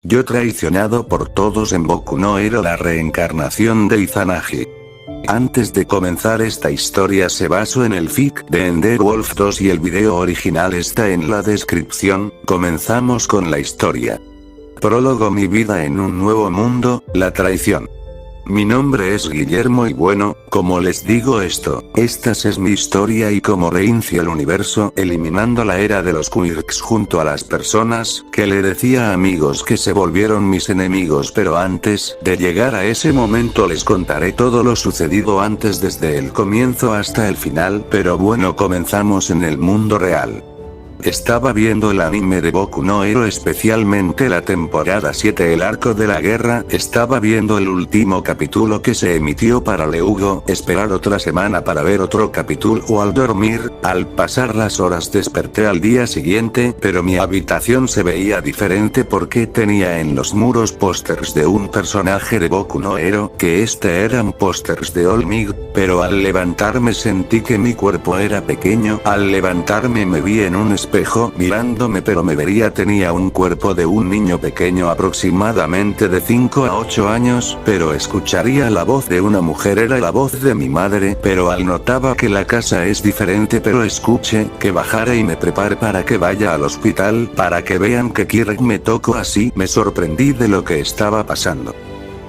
Yo traicionado por todos en Boku no Hero, la reencarnación de Izanagi. Antes de comenzar esta historia se basó en el fic de Enderwolf 2 y el video original está en la descripción. Comenzamos con la historia. Prólogo: mi vida en un nuevo mundo, la traición. Mi nombre es Guillermo y bueno, como les digo esta es mi historia y cómo reinicio el universo eliminando la era de los quirks junto a las personas que le decía amigos que se volvieron mis enemigos, pero antes de llegar a ese momento les contaré todo lo sucedido antes desde el comienzo hasta el final, pero bueno, comenzamos en el mundo real. Estaba viendo el anime de Boku no Hero, especialmente la temporada 7, el arco de la guerra. Estaba viendo el último capítulo que se emitió para luego esperar otra semana para ver otro capítulo al dormir. Al pasar las horas desperté al día siguiente, pero mi habitación se veía diferente porque tenía en los muros pósters de un personaje de Boku no Hero, que eran pósters de All Might, pero al levantarme sentí que mi cuerpo era pequeño. Al levantarme me vi en un espejo mirándome, pero me vería tenía un cuerpo de un niño pequeño aproximadamente de 5 a 8 años, pero escucharía la voz de una mujer, era la voz de mi madre, pero al notaba que la casa es diferente, pero escuché que bajara y me prepare para que vaya al hospital para que vean que Kirk me tocó. Así me sorprendí de lo que estaba pasando.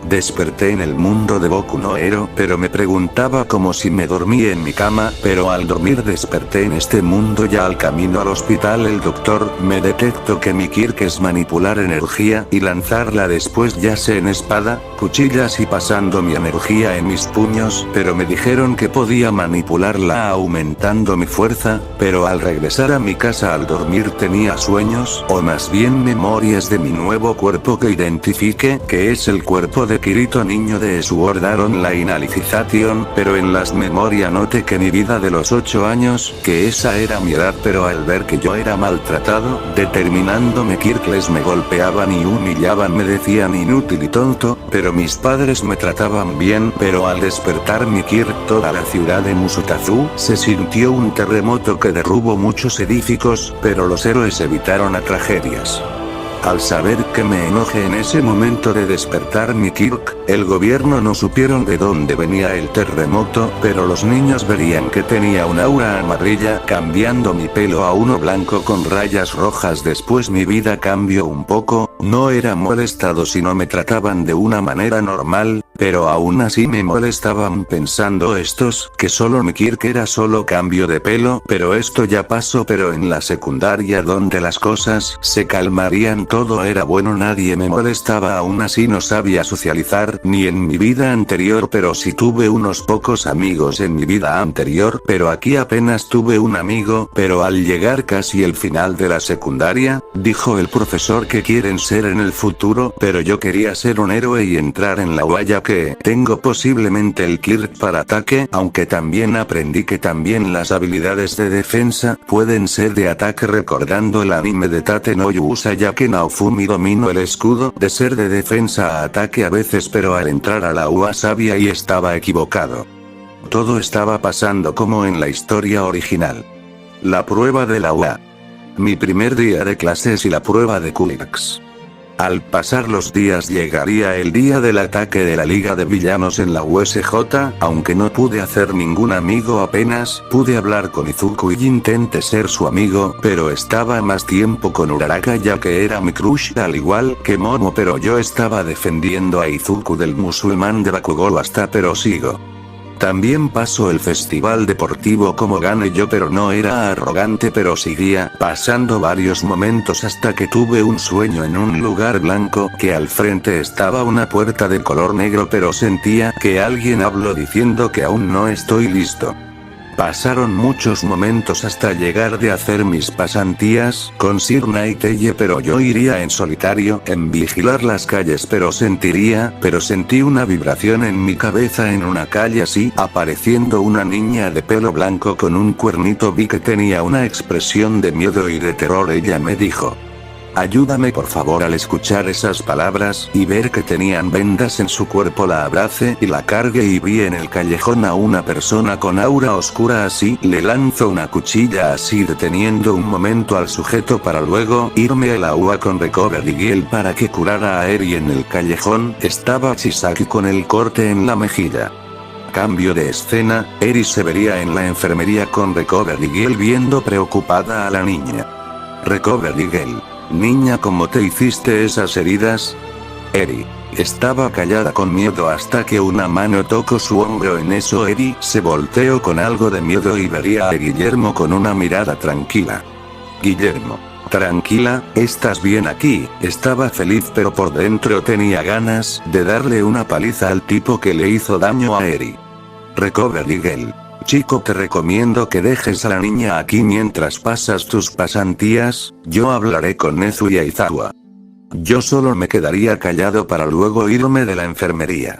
Desperté en el mundo de Boku no Hero, pero me preguntaba como si me dormí en mi cama, pero al dormir desperté en este mundo. Ya al camino al hospital el doctor me detectó que mi Kirk es manipular energía y lanzarla después, ya sea en espada, cuchillas y pasando mi energía en mis puños, pero me dijeron que podía manipularla aumentando mi fuerza, pero al regresar a mi casa al dormir tenía sueños, o más bien memorias de mi nuevo cuerpo que identifique que es el cuerpo de Kirito, niño de Sword Art Online Alicization, pero en las memorias noté que mi vida de los 8 años, que esa era mi edad, pero al ver que yo era maltratado, determinándome Kirkles me golpeaban y humillaban, me decían inútil y tonto, pero mis padres me trataban bien, pero al despertar mi Kirk toda la ciudad de Musutazu se sintió un terremoto que derrubó muchos edificios, pero los héroes evitaron a tragedias. Al saber que me enojé en ese momento de despertar mi Kirk, el gobierno no supieron de dónde venía el terremoto, pero los niños verían que tenía un aura amarilla, cambiando mi pelo a uno blanco con rayas rojas. Después mi vida cambió un poco, no era molestado sino me trataban de una manera normal, pero aún así me molestaban pensando que solo mi Kirk era solo cambio de pelo, pero esto ya pasó. Pero en la secundaria donde las cosas se calmarían todo era bueno, nadie me molestaba. Aún así no sabía socializar ni en mi vida anterior, pero sí tuve unos pocos amigos en mi vida anterior, pero aquí apenas tuve un amigo. Pero al llegar casi el final de la secundaria, dijo el profesor que quieren ser en el futuro, pero yo quería ser un héroe y entrar en la UA, ya que tengo posiblemente el Kirk para ataque, aunque también aprendí que también las habilidades de defensa pueden ser de ataque, recordando el anime de Tate no Yusayake Naofumi. Domino el escudo de ser de defensa a ataque a veces, pero al entrar a la UA sabía y estaba equivocado. Todo estaba pasando como en la historia original. La prueba de la UA. Mi primer día de clases y la prueba de quirks. Al pasar los días llegaría el día del ataque de la Liga de Villanos en la USJ, aunque no pude hacer ningún amigo, apenas pude hablar con Izuku y intenté ser su amigo, pero estaba más tiempo con Uraraka ya que era mi crush al igual que Momo, pero yo estaba defendiendo a Izuku del musulmán de Bakugou hasta, pero sigo. También pasó el festival deportivo como gané yo, pero no era arrogante, pero seguía pasando varios momentos hasta que tuve un sueño en un lugar blanco que al frente estaba una puerta de color negro, pero sentía que alguien habló diciendo que aún no estoy listo. Pasaron muchos momentos hasta llegar de hacer mis pasantías con Sir Nighteye, pero yo iría en solitario en vigilar las calles, pero sentí una vibración en mi cabeza en una calle así, apareciendo una niña de pelo blanco con un cuernito. Vi que tenía una expresión de miedo y de terror. Ella me dijo: ayúdame por favor. Al escuchar esas palabras y ver que tenían vendas en su cuerpo, la abracé y la cargué y vi en el callejón a una persona con aura oscura. Así le lanzo una cuchilla, así deteniendo un momento al sujeto para luego irme al agua con Recovery Gel para que curara a Eri. En el callejón estaba Chisaki con el corte en la mejilla. Cambio de escena, Eri se vería en la enfermería con Recovery Gel viendo preocupada a la niña. Recovery Gel. Niña, ¿cómo te hiciste esas heridas? Eri. Estaba callada con miedo hasta que una mano tocó su hombro. En eso Eri se volteó con algo de miedo y vería a Guillermo con una mirada tranquila. Guillermo. Tranquila, ¿estás bien aquí? Estaba feliz pero por dentro tenía ganas de darle una paliza al tipo que le hizo daño a Eri. Recovery Gel. Chico, te recomiendo que dejes a la niña aquí mientras pasas tus pasantías, yo hablaré con Nezu y Aizawa. Yo solo me quedaría callado para luego irme de la enfermería.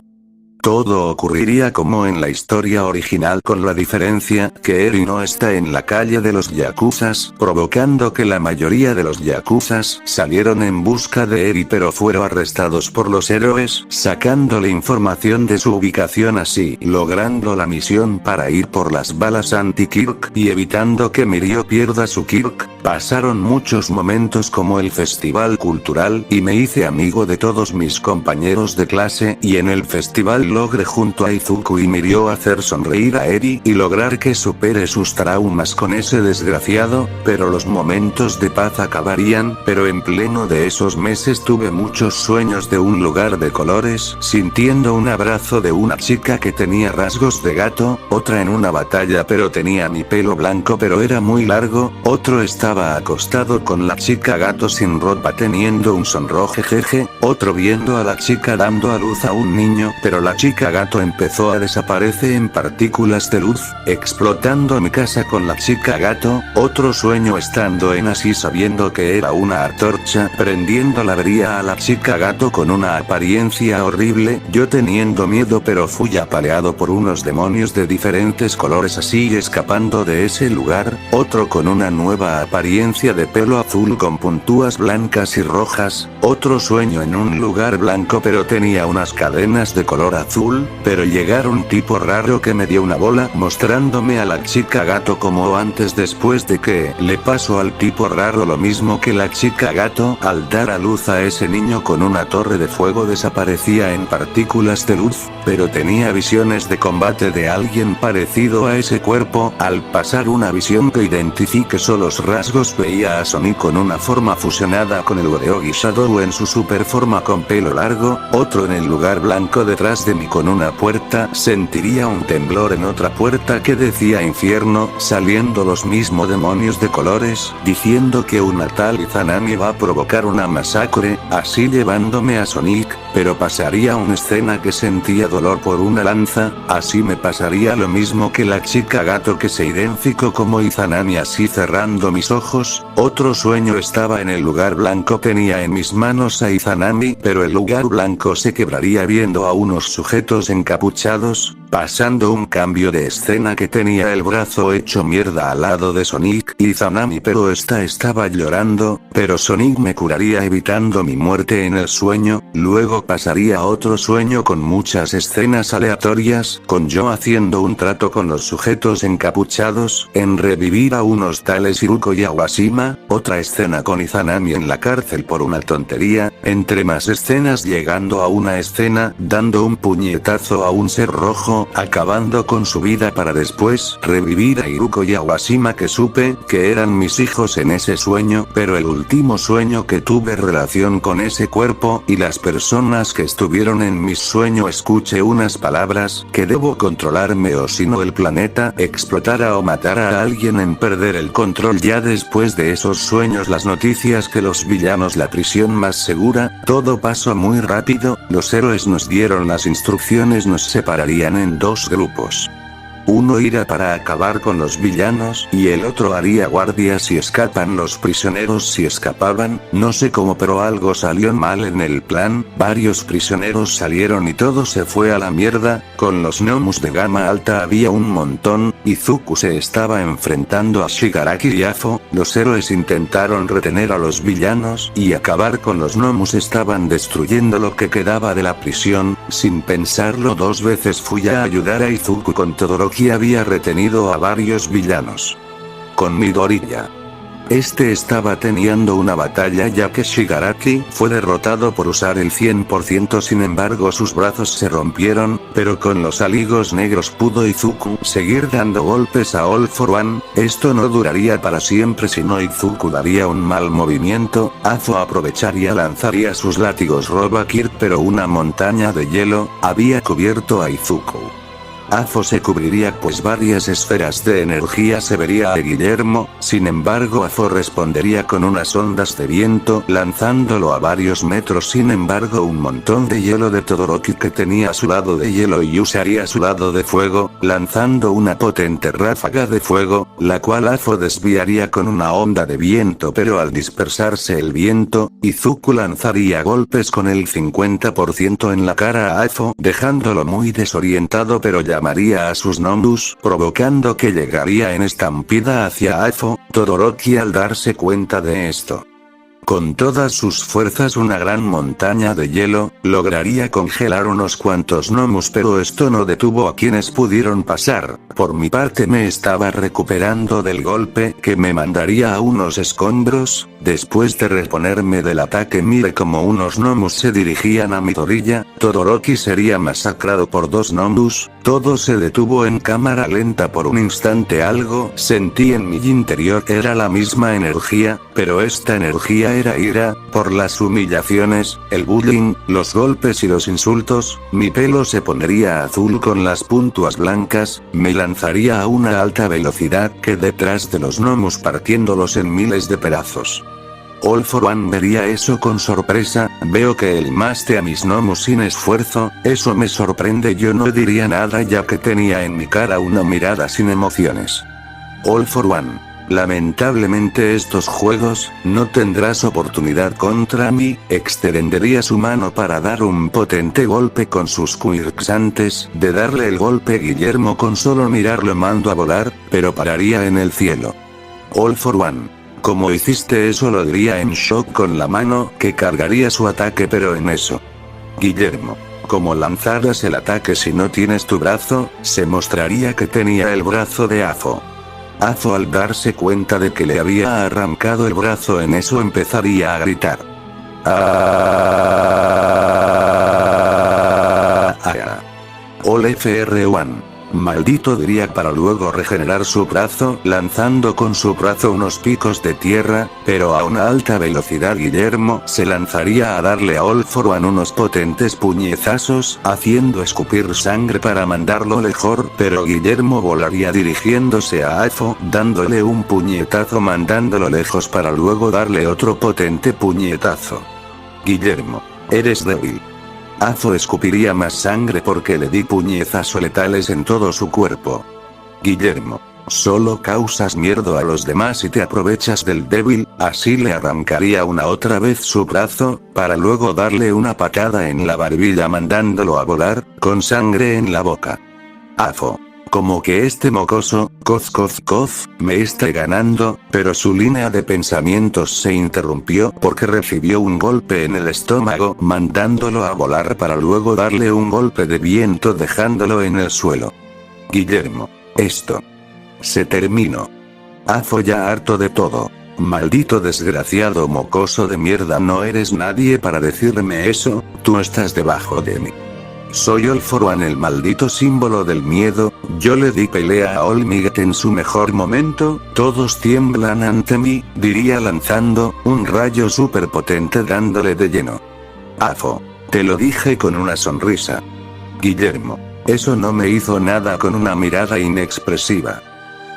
Todo ocurriría como en la historia original, con la diferencia que Eri no está en la calle de los yakuzas, provocando que la mayoría de los yakuzas salieron en busca de Eri pero fueron arrestados por los héroes, sacándole información de su ubicación, así logrando la misión para ir por las balas anti-Kirk y evitando que Mirio pierda su Kirk. Pasaron muchos momentos como el festival cultural y me hice amigo de todos mis compañeros de clase, y en el festival logré junto a Izuku y Mirio hacer sonreír a Eri y lograr que supere sus traumas con ese desgraciado, pero los momentos de paz acabarían. Pero en pleno de esos meses tuve muchos sueños de un lugar de colores, sintiendo un abrazo de una chica que tenía rasgos de gato, otra en una batalla pero tenía mi pelo blanco pero era muy largo, otro estaba acostado con la chica gato sin ropa teniendo un sonroje jeje, otro viendo a la chica dando a luz a un niño, pero la chica gato empezó a desaparecer en partículas de luz, explotando mi casa con la chica gato. Otro sueño estando en así sabiendo que era una antorcha prendiéndola, vería a la chica gato con una apariencia horrible, yo teniendo miedo pero fui apaleado por unos demonios de diferentes colores así escapando de ese lugar. Otro con una nueva apariencia de pelo azul con puntúas blancas y rojas, otro sueño en un lugar blanco pero tenía unas cadenas de color azul, pero llegaron un tipo raro que me dio una bola mostrándome a la chica gato como antes. Después de que le pasó al tipo raro lo mismo que la chica gato, al dar a luz a ese niño con una torre de fuego desaparecía en partículas de luz, pero tenía visiones de combate de alguien parecido a ese cuerpo. Al pasar una visión que identifique solo los rasgos, veía a Sonic con una forma fusionada con el Oreogi Shadow en su super forma con pelo largo, otro en el lugar blanco detrás de mí con una puerta. Sentiría un temblor en otra puerta que decía infierno, saliendo los mismos demonios de colores, diciendo que una tal Izanami va a provocar una masacre, así llevándome a Sonic, pero pasaría una escena que sentía dolor por una lanza, así me pasaría lo mismo que la chica gato que se identificó como Izanami, así cerrando mis ojos. Otro sueño estaba en el lugar blanco, tenía en mis manos a Izanami, pero el lugar blanco se quebraría viendo a unos sujetos encapuchados, pasando un cambio de escena que tenía el brazo hecho mierda al lado de Sonic y Izanami, pero esta estaba llorando, pero Sonic me curaría evitando mi muerte en el sueño. Luego pasaría a otro sueño con muchas escenas aleatorias, con yo haciendo un trato con los sujetos encapuchados, en revivir a unos tales Iruko y Awashima, otra escena con Izanami en la cárcel por una tontería, entre más escenas llegando a una escena, dando un puñetazo a un ser rojo, acabando con su vida para después revivir a Iruko y Awashima que supe que eran mis hijos en ese sueño, pero el último sueño que tuve relación con ese cuerpo y las personas que estuvieron en mis sueños, escuché unas palabras que debo controlarme o si no el planeta explotara o matara a alguien en perder el control. Ya después de esos sueños las noticias que los villanos la prisión más segura, todo pasó muy rápido, los héroes nos dieron las instrucciones, nos separarían en dos grupos. Uno irá para acabar con los villanos y el otro haría guardia si escapan los prisioneros si escapaban, no sé cómo pero algo salió mal en el plan, varios prisioneros salieron y todo se fue a la mierda, con los gnomos de gama alta había un montón, Izuku se estaba enfrentando a Shigaraki y Afo, los héroes intentaron retener a los villanos y acabar con los gnomos estaban destruyendo lo que quedaba de la prisión, sin pensarlo dos veces fui a ayudar a Izuku con Todoroki había retenido a varios villanos. Con Midoriya. Este estaba teniendo una batalla ya que Shigaraki fue derrotado por usar el 100% sin embargo sus brazos se rompieron, pero con los aligos negros pudo Izuku seguir dando golpes a All for One, esto no duraría para siempre sino Izuku daría un mal movimiento, Afo aprovecharía lanzaría sus látigos Robakir pero una montaña de hielo había cubierto a Izuku. Afo se cubriría pues varias esferas de energía se vería a Guillermo, sin embargo Afo respondería con unas ondas de viento lanzándolo a varios metros sin embargo un montón de hielo de Todoroki que tenía su lado de hielo y usaría su lado de fuego, lanzando una potente ráfaga de fuego, la cual Afo desviaría con una onda de viento pero al dispersarse el viento, Izuku lanzaría golpes con el 50% en la cara a Afo dejándolo muy desorientado pero llamaría a sus Nonbus, provocando que llegaría en estampida hacia Afo, Todoroki al darse cuenta de esto. Con todas sus fuerzas una gran montaña de hielo, lograría congelar unos cuantos gnomos pero esto no detuvo a quienes pudieron pasar, por mi parte me estaba recuperando del golpe que me mandaría a unos escombros, después de reponerme del ataque mire como unos gnomos se dirigían a Midoriya, Todoroki sería masacrado por dos gnomos, todo se detuvo en cámara lenta por un instante algo sentí en mi interior era la misma energía, pero esta energía era ira, por las humillaciones, el bullying, los golpes y los insultos, mi pelo se pondría azul con las puntuas blancas, me lanzaría a una alta velocidad que detrás de los gnomos partiéndolos en miles de pedazos. All for One vería eso con sorpresa, veo que eliminaste a mis gnomos sin esfuerzo, eso me sorprende yo no diría nada ya que tenía en mi cara una mirada sin emociones. All for One. Lamentablemente estos juegos, no tendrás oportunidad contra mí, extendería su mano para dar un potente golpe con sus quirks antes de darle el golpe Guillermo con solo mirarlo mando a volar, pero pararía en el cielo. All for One. Como hiciste eso lo diría en shock con la mano que cargaría su ataque pero en eso. Guillermo. Como lanzaras el ataque si no tienes tu brazo, se mostraría que tenía el brazo de Afo. Afo al darse cuenta de que le había arrancado el brazo en eso empezaría a gritar. All FR1. Maldito diría para luego regenerar su brazo lanzando con su brazo unos picos de tierra, pero a una alta velocidad Guillermo se lanzaría a darle a All for One unos potentes puñetazos haciendo escupir sangre para mandarlo lejos, pero Guillermo volaría dirigiéndose a Afo dándole un puñetazo mandándolo lejos para luego darle otro potente puñetazo. Guillermo, eres débil. Afo escupiría más sangre porque le di puñetazos letales en todo su cuerpo. Guillermo, solo causas miedo a los demás y te aprovechas del débil, así le arrancaría una otra vez su brazo, para luego darle una patada en la barbilla mandándolo a volar, con sangre en la boca. Afo. Como que este mocoso, coz, me esté ganando, pero su línea de pensamientos se interrumpió porque recibió un golpe en el estómago mandándolo a volar para luego darle un golpe de viento dejándolo en el suelo. Guillermo. Esto. Se terminó. Afo ya harto de todo. Maldito desgraciado mocoso de mierda no eres nadie para decirme eso, tú estás debajo de mí. Soy All for One el maldito símbolo del miedo, yo le di pelea a All Might en su mejor momento, todos tiemblan ante mí, diría lanzando un rayo super potente dándole de lleno. Afo. Te lo dije con una sonrisa. Guillermo. Eso no me hizo nada con una mirada inexpresiva.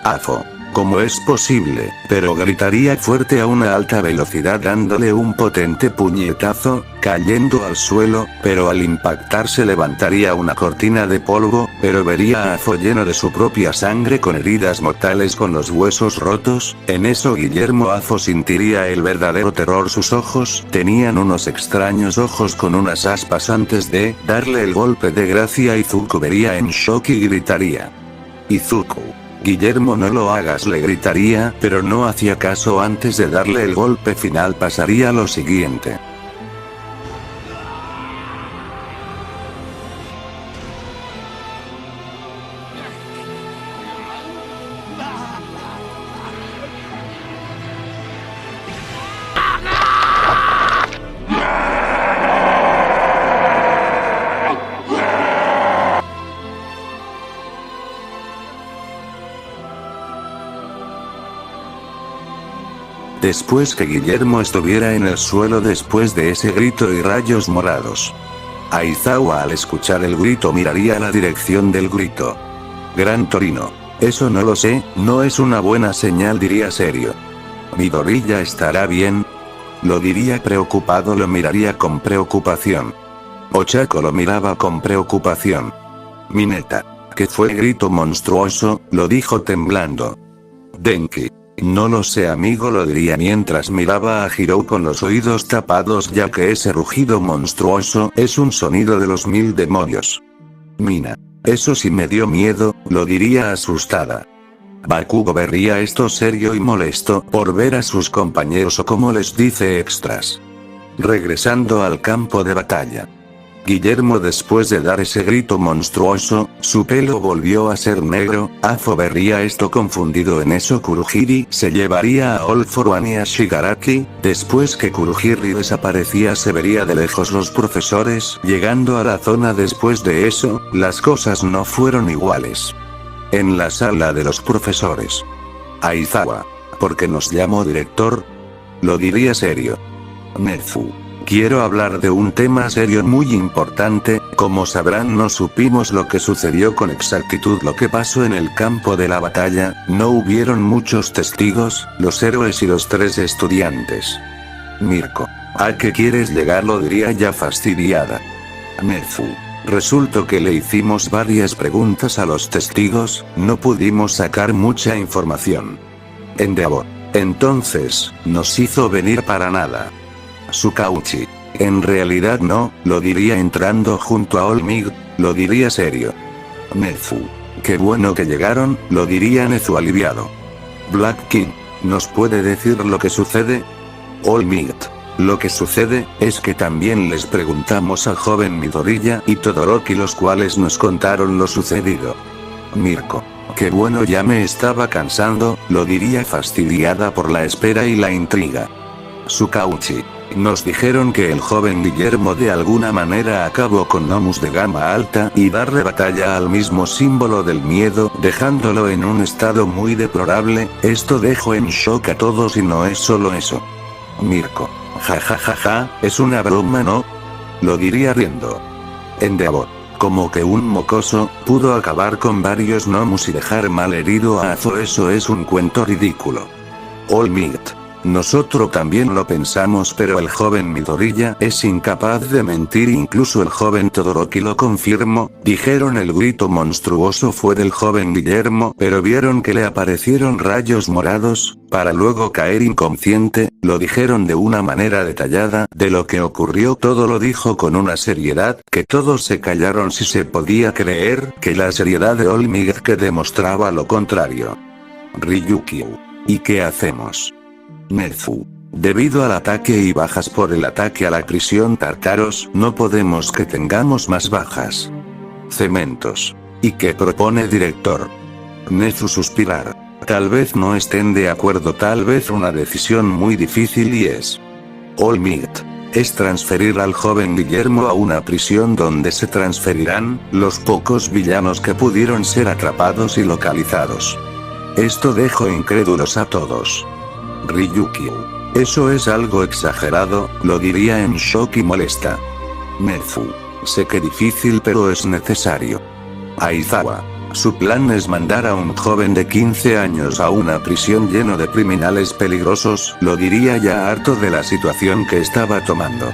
Afo. ¿Cómo es posible? Pero gritaría fuerte a una alta velocidad dándole un potente puñetazo, cayendo al suelo, pero al impactar se levantaría una cortina de polvo, pero vería a Afo lleno de su propia sangre con heridas mortales con los huesos rotos. En eso Guillermo Afo sentiría el verdadero terror. Sus ojos tenían unos extraños ojos con unas aspas. Antes de darle el golpe de gracia, Izuku vería en shock y gritaría: Izuku. Guillermo, no lo hagas, le gritaría, pero no hacía caso. Antes de darle el golpe final pasaría lo siguiente. Después que Guillermo estuviera en el suelo después de ese grito y rayos morados. Aizawa, al escuchar el grito, miraría a la dirección del grito. Gran Torino. Eso no lo sé, no es una buena señal, diría serio. ¿Midoriya estará bien? Lo diría preocupado, lo miraría con preocupación. Ochako lo miraba con preocupación. Mineta. ¿Qué fue? Grito monstruoso, lo dijo temblando. Denki. No lo sé, amigo, lo diría mientras miraba a Hirou con los oídos tapados, ya que ese rugido monstruoso es un sonido de los 1000 demonios. Mina. Eso sí me dio miedo, lo diría asustada. Bakugo vería esto serio y molesto por ver a sus compañeros, o como les dice, extras. Regresando al campo de batalla. Guillermo, después de dar ese grito monstruoso, su pelo volvió a ser negro. Afo vería esto confundido. En eso Kurohiri se llevaría a All For One y a Shigaraki. Después que Kurohiri desaparecía se vería de lejos los profesores llegando a la zona. Después de eso, las cosas no fueron iguales. En la sala de los profesores. Aizawa. ¿Por qué nos llamó director? Lo diría serio. Nezu. Quiero hablar de un tema serio muy importante. Como sabrán, no supimos lo que sucedió con exactitud, lo que pasó en el campo de la batalla. No hubieron muchos testigos, los héroes y los 3 estudiantes. Mirko. ¿A qué quieres llegar? Lo diría ya fastidiada. Nezu. Resultó que le hicimos varias preguntas a los testigos, no pudimos sacar mucha información. Endeavor. Entonces, nos hizo venir para nada. Sukauchi. En realidad no, lo diría entrando junto a All Might, lo diría serio. Nezu. Qué bueno que llegaron, lo diría Nezu aliviado. Black King. ¿Nos puede decir lo que sucede? All Might. Lo que sucede es que también les preguntamos al joven Midoriya y Todoroki, los cuales nos contaron lo sucedido. Mirko. Qué bueno, ya me estaba cansando, lo diría fastidiada por la espera y la intriga. Sukauchi. Nos dijeron que el joven Guillermo de alguna manera acabó con Nomus de gama alta y darle batalla al mismo símbolo del miedo, dejándolo en un estado muy deplorable. Esto dejó en shock a todos y no es solo eso. Mirko. Ja, es una broma, ¿no? Lo diría riendo. Endeavor. Como que un mocoso pudo acabar con varios Nomus y dejar mal herido a Azo, eso es un cuento ridículo. All Might. Nosotros también lo pensamos, pero el joven Midoriya es incapaz de mentir, incluso el joven Todoroki lo confirmó. Dijeron el grito monstruoso fue del joven Guillermo, pero vieron que le aparecieron rayos morados, para luego caer inconsciente. Lo dijeron de una manera detallada, de lo que ocurrió todo lo dijo con una seriedad, que todos se callaron. Si se podía creer que la seriedad de All Might que demostraba lo contrario. Ryukyu. ¿Y qué hacemos? Nezu. Debido al ataque y bajas por el ataque a la prisión Tartaros, no podemos que tengamos más bajas. Cementos. ¿Y qué propone director? Nezu suspirar. Tal vez no estén de acuerdo, tal vez una decisión muy difícil, y es All Might. Es transferir al joven Guillermo a una prisión donde se transferirán los pocos villanos que pudieron ser atrapados y localizados. Esto dejó incrédulos a todos. Ryukyu. Eso es algo exagerado, lo diría en shock y molesta. Nezu. Sé que difícil, pero es necesario. Aizawa. Su plan es mandar a un joven de 15 años a una prisión lleno de criminales peligrosos, lo diría ya harto de la situación que estaba tomando.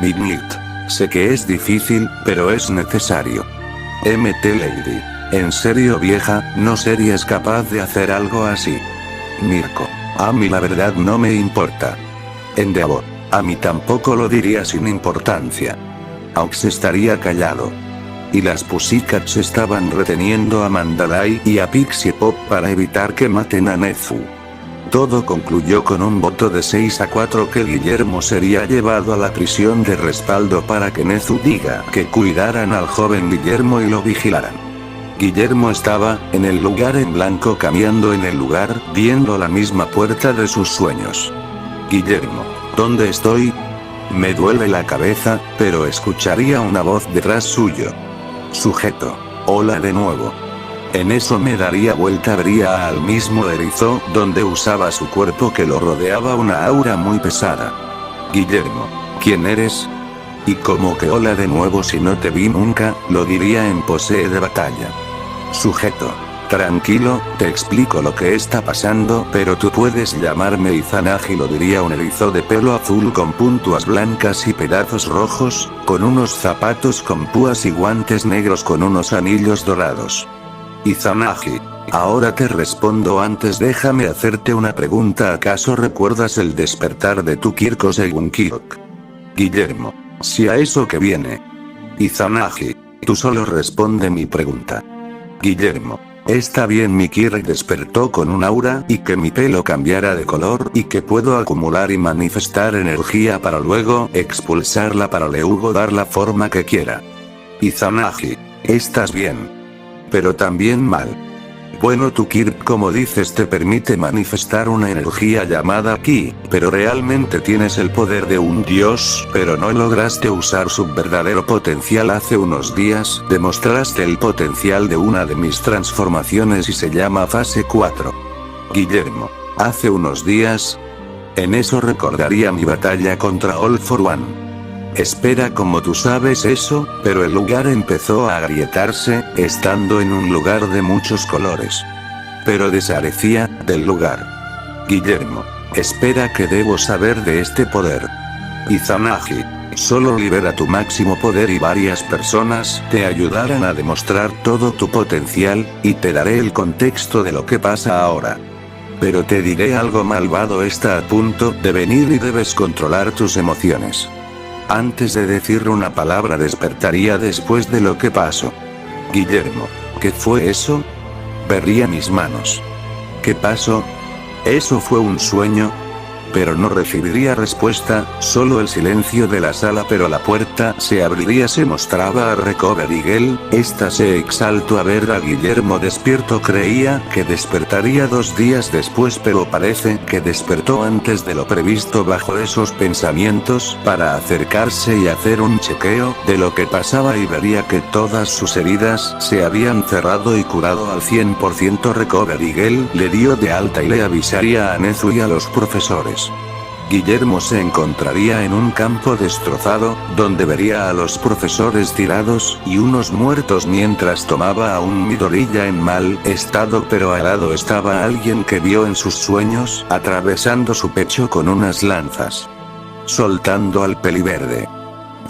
Midnight. Sé que es difícil, pero es necesario. MT Lady. En serio vieja, ¿no serías capaz de hacer algo así? Mirko. A mí la verdad no me importa. Endeavor. A mí tampoco lo diría sin importancia. Aux estaría callado. Y las Pussycats estaban reteniendo a Mandalay y a Pixie Pop para evitar que maten a Nezu. Todo concluyó con un voto de 6-4 que Guillermo sería llevado a la prisión de respaldo para que Nezu diga que cuidaran al joven Guillermo y lo vigilaran. Guillermo estaba, en el lugar en blanco caminando en el lugar, viendo la misma puerta de sus sueños. Guillermo, ¿dónde estoy? Me duele la cabeza, pero escucharía una voz detrás suyo. Sujeto. Hola de nuevo. En eso me daría vuelta, vería al mismo erizo, donde usaba su cuerpo que lo rodeaba una aura muy pesada. Guillermo. ¿Quién eres? Y como que hola de nuevo si no te vi nunca, lo diría en pose de batalla. Sujeto. Tranquilo, te explico lo que está pasando, pero tú puedes llamarme Izanagi, lo diría un erizo de pelo azul con puntuas blancas y pedazos rojos, con unos zapatos con púas y guantes negros con unos anillos dorados. Izanagi. Ahora te respondo, antes déjame hacerte una pregunta, ¿acaso recuerdas el despertar de tu Kirko según Kirk? Guillermo. Si a eso que viene. Izanagi. Tú solo responde mi pregunta. Guillermo. Está bien, mi Kirk despertó con un aura y que mi pelo cambiara de color y que puedo acumular y manifestar energía para luego expulsarla para luego dar la forma que quiera. Izanagi. Estás bien. Pero también mal. Bueno, tu Kirk, como dices, te permite manifestar una energía llamada Ki, pero realmente tienes el poder de un dios, pero no lograste usar su verdadero potencial. Hace unos días, demostraste el potencial de una de mis transformaciones y se llama fase 4. Guillermo. Hace unos días. En eso recordaría mi batalla contra All for One. Espera, como tú sabes eso, pero el lugar empezó a agrietarse, estando en un lugar de muchos colores. Pero desaparecía del lugar. Guillermo. Espera, que debo saber de este poder. Izanagi. Solo libera tu máximo poder y varias personas te ayudarán a demostrar todo tu potencial, y te daré el contexto de lo que pasa ahora. Pero te diré algo, malvado está a punto de venir y debes controlar tus emociones. Antes de decir una palabra despertaría después de lo que pasó. Guillermo. ¿Qué fue eso? Vería mis manos. ¿Qué pasó? ¿Eso fue un sueño? Pero no recibiría respuesta, solo el silencio de la sala, pero la puerta se abriría, se mostraba a Recover Eagle, esta se exaltó a ver a Guillermo despierto, creía que despertaría 2 días después, pero parece que despertó antes de lo previsto. Bajo esos pensamientos, para acercarse y hacer un chequeo de lo que pasaba, y vería que todas sus heridas se habían cerrado y curado al 100%. Recover Eagle le dio de alta y le avisaría a Nezu y a los profesores. Guillermo se encontraría en un campo destrozado, donde vería a los profesores tirados y unos muertos, mientras tomaba a un Midoriya en mal estado, pero al lado estaba alguien que vio en sus sueños, atravesando su pecho con unas lanzas, soltando al peliverde.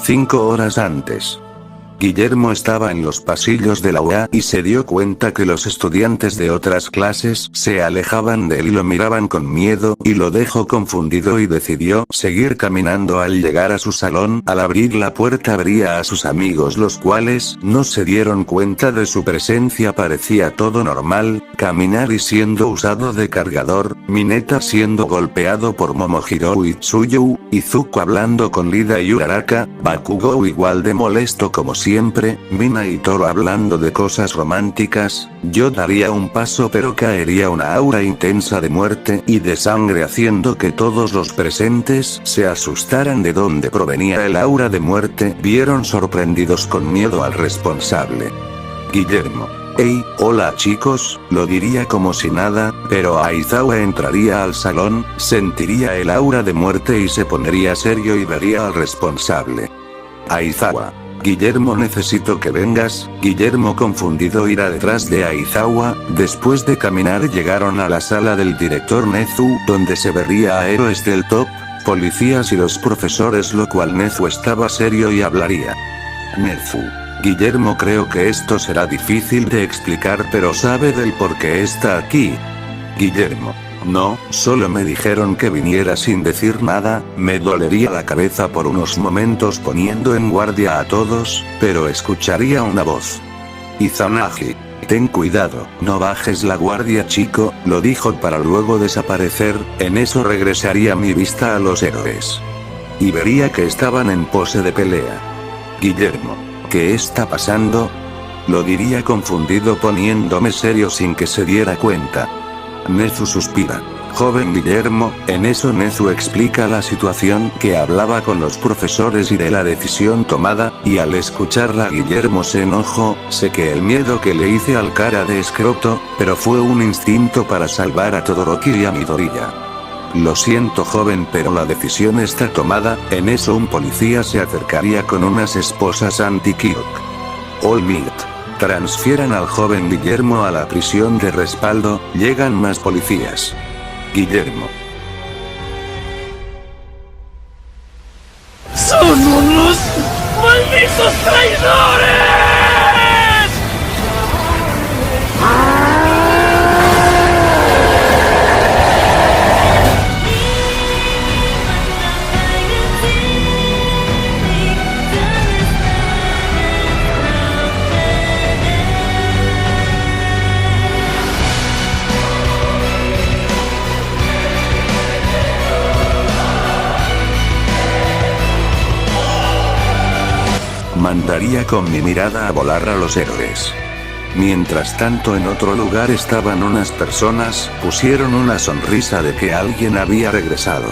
5 horas antes. Guillermo estaba en los pasillos de la UA y se dio cuenta que los estudiantes de otras clases se alejaban de él y lo miraban con miedo, y lo dejó confundido y decidió seguir caminando. Al llegar a su salón, al abrir la puerta vería a sus amigos, los cuales no se dieron cuenta de su presencia. Parecía todo normal, caminar y siendo usado de cargador, Mineta siendo golpeado por Momohiro y Tsuyu, Izuku hablando con Lida y Uraraka, Bakugou igual de molesto como siempre, Mina y Toro hablando de cosas románticas. Yo daría un paso, pero caería una aura intensa de muerte y de sangre, haciendo que todos los presentes se asustaran de dónde provenía el aura de muerte. Vieron sorprendidos con miedo al responsable. Guillermo. Hey, hola chicos, lo diría como si nada, pero Aizawa entraría al salón, sentiría el aura de muerte y se pondría serio y vería al responsable. Aizawa. Guillermo, necesito que vengas. Guillermo, confundido, irá detrás de Aizawa. Después de caminar llegaron a la sala del director Nezu, donde se vería a héroes del top, policías y los profesores, lo cual Nezu estaba serio y hablaría. Nezu. Guillermo, creo que esto será difícil de explicar, pero sabe del por qué está aquí. Guillermo. No, solo me dijeron que viniera sin decir nada, me dolería la cabeza por unos momentos poniendo en guardia a todos, pero escucharía una voz. Izanagi. Ten cuidado, no bajes la guardia, chico, lo dijo para luego desaparecer. En eso regresaría mi vista a los héroes. Y vería que estaban en pose de pelea. Guillermo. ¿Qué está pasando? Lo diría confundido poniéndome serio sin que se diera cuenta. Nezu suspira. Joven Guillermo, en eso Nezu explica la situación, que hablaba con los profesores y de la decisión tomada, y al escucharla Guillermo se enojó. Sé que el miedo que le hice al cara de escroto, pero fue un instinto para salvar a Todoroki y a Midoriya. Lo siento, joven, pero la decisión está tomada. En eso un policía se acercaría con unas esposas anti-Kyok. All Might. Transfieran al joven Guillermo a la prisión de respaldo. Llegan más policías. Guillermo. ¡Son unos malditos traidores! Mandaría con mi mirada a volar a los héroes. Mientras tanto, en otro lugar estaban unas personas, pusieron una sonrisa de que alguien había regresado.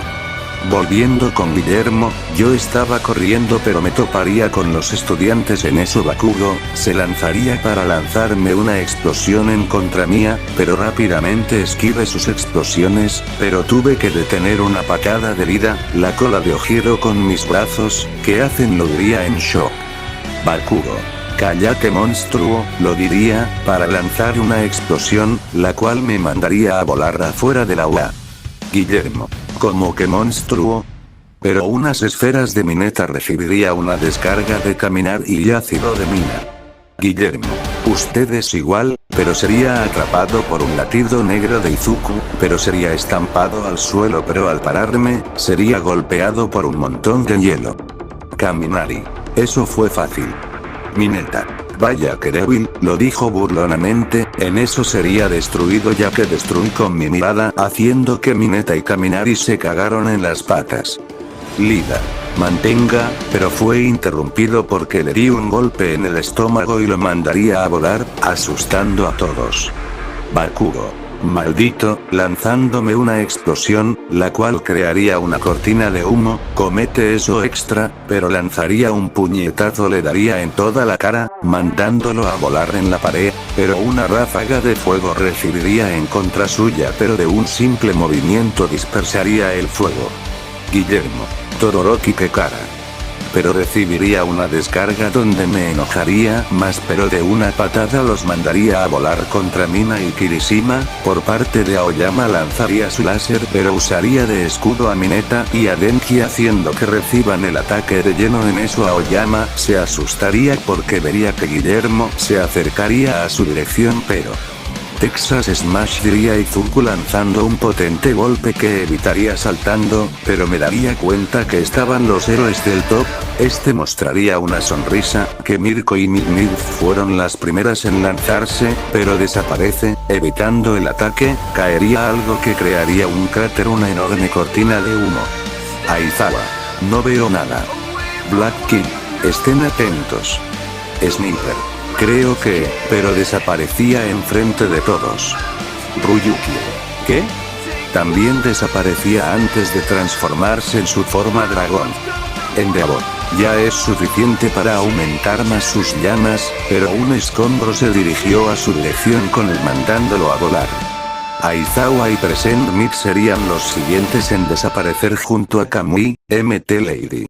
Volviendo con Guillermo, yo estaba corriendo pero me toparía con los estudiantes. En eso Bakugo se lanzaría para lanzarme una explosión en contra mía, pero rápidamente esquivé sus explosiones, pero tuve que detener una patada de vida, la cola de Ojiro con mis brazos, que hacen, lo diría en shock. Bakugo. Cállate, monstruo, lo diría, para lanzar una explosión, la cual me mandaría a volar afuera del aula. Guillermo. ¿Cómo que monstruo? Pero unas esferas de Mineta recibiría una descarga de caminar y ácido de mina. Guillermo. Usted es igual, pero sería atrapado por un latido negro de Izuku, pero sería estampado al suelo, pero al pararme, sería golpeado por un montón de hielo. Kaminari. Eso fue fácil. Mineta. Vaya que débil, lo dijo burlonamente. En eso sería destruido, ya que destruí con mi mirada, haciendo que Mineta y Kaminari se cagaron en las patas. Lida. Mantenga, pero fue interrumpido porque le di un golpe en el estómago y lo mandaría a volar, asustando a todos. Bakugo. Maldito, lanzándome una explosión, la cual crearía una cortina de humo. Comete eso extra, pero lanzaría un puñetazo, le daría en toda la cara, mandándolo a volar en la pared, pero una ráfaga de fuego recibiría en contra suya, pero de un simple movimiento dispersaría el fuego. Guillermo. Todoroki, qué cara. Pero recibiría una descarga donde me enojaría más, pero de una patada los mandaría a volar contra Mina y Kirishima. Por parte de Aoyama lanzaría su láser, pero usaría de escudo a Mineta y a Denji, haciendo que reciban el ataque de lleno. En eso Aoyama se asustaría porque vería que Guillermo se acercaría a su dirección, pero Texas Smash, diría Izuku lanzando un potente golpe que evitaría saltando, pero me daría cuenta que estaban los héroes del top. Este mostraría una sonrisa, que Mirko y Mid fueron las primeras en lanzarse, pero desaparece, evitando el ataque. Caería algo que crearía un cráter, una enorme cortina de humo. Aizawa. No veo nada. Black King. Estén atentos. Sniper. Creo que, pero desaparecía enfrente de todos. Ryuki. ¿Qué? También desaparecía antes de transformarse en su forma dragón. Endeavor. Ya es suficiente para aumentar más sus llamas, pero un escombro se dirigió a su dirección con él, mandándolo a volar. Aizawa y Present Mid serían los siguientes en desaparecer junto a Kamui, MT Lady.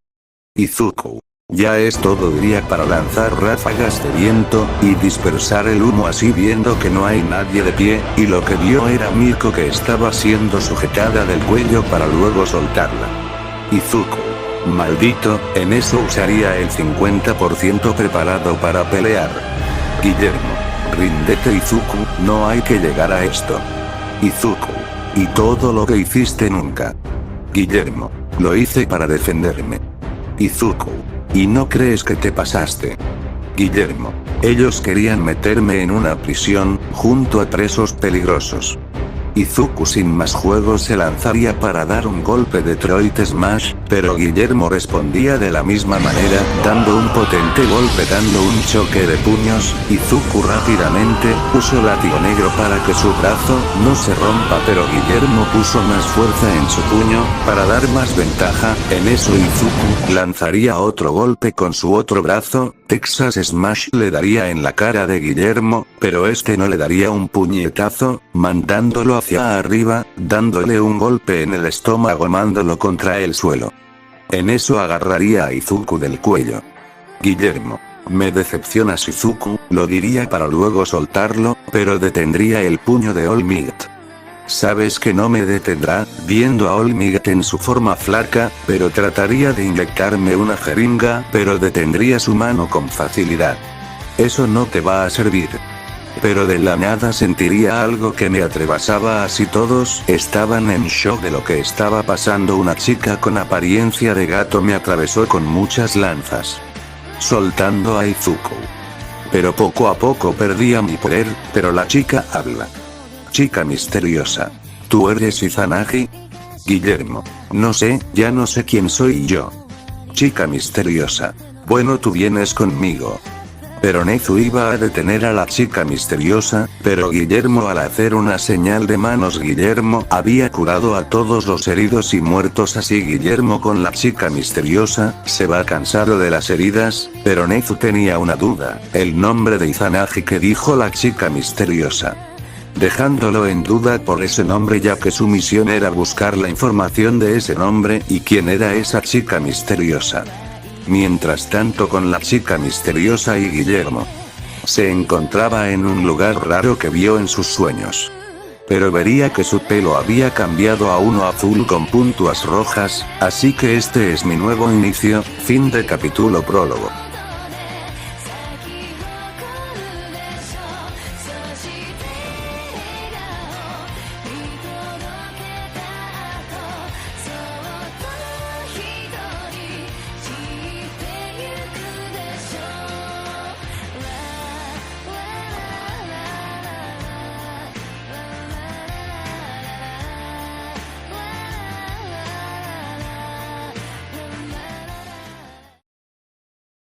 Izuku. Ya es todo día para lanzar ráfagas de viento, y dispersar el humo así viendo que no hay nadie de pie, y lo que vio era Miko que estaba siendo sujetada del cuello para luego soltarla. Izuku. Maldito, en eso usaría el 50% preparado para pelear. Guillermo. Ríndete Izuku, no hay que llegar a esto. Izuku. Y todo lo que hiciste nunca. Guillermo. Lo hice para defenderme. Izuku. ¿Y no crees que te pasaste? Guillermo. Ellos querían meterme en una prisión, junto a presos peligrosos. Izuku sin más juegos se lanzaría para dar un golpe de Detroit Smash, pero Guillermo respondía de la misma manera, dando un potente golpe dando un choque de puños. Izuku rápidamente puso látigo negro para que su brazo no se rompa, pero Guillermo puso más fuerza en su puño, para dar más ventaja. En eso Izuku lanzaría otro golpe con su otro brazo. Texas Smash le daría en la cara de Guillermo, pero este no le daría un puñetazo, mandándolo hacia arriba, dándole un golpe en el estómago mándolo contra el suelo. En eso agarraría a Izuku del cuello. Guillermo. Me decepcionas Izuku, lo diría para luego soltarlo, pero detendría el puño de All Might. Sabes que no me detendrá, viendo a All Might en su forma flaca, pero trataría de inyectarme una jeringa, pero detendría su mano con facilidad. Eso no te va a servir. Pero de la nada sentiría algo que me atravesaba así todos estaban en shock de lo que estaba pasando. Una chica con apariencia de gato me atravesó con muchas lanzas. Soltando a Izuku. Pero poco a poco perdía mi poder, pero la chica habla. Chica misteriosa. ¿Tú eres Izanagi? Guillermo. No sé, ya no sé quién soy yo. Chica misteriosa. Bueno, tú vienes conmigo. Pero Nezu iba a detener a la chica misteriosa, pero Guillermo al hacer una señal de manos Guillermo había curado a todos los heridos y muertos así Guillermo con la chica misteriosa, se va cansado de las heridas, pero Nezu tenía una duda, el nombre de Izanagi que dijo la chica misteriosa. Dejándolo en duda por ese nombre ya que su misión era buscar la información de ese nombre y quién era esa chica misteriosa. Mientras tanto con la chica misteriosa y Guillermo. Se encontraba en un lugar raro que vio en sus sueños. Pero vería que su pelo había cambiado a uno azul con puntuas rojas, así que este es mi nuevo inicio, fin de capítulo prólogo.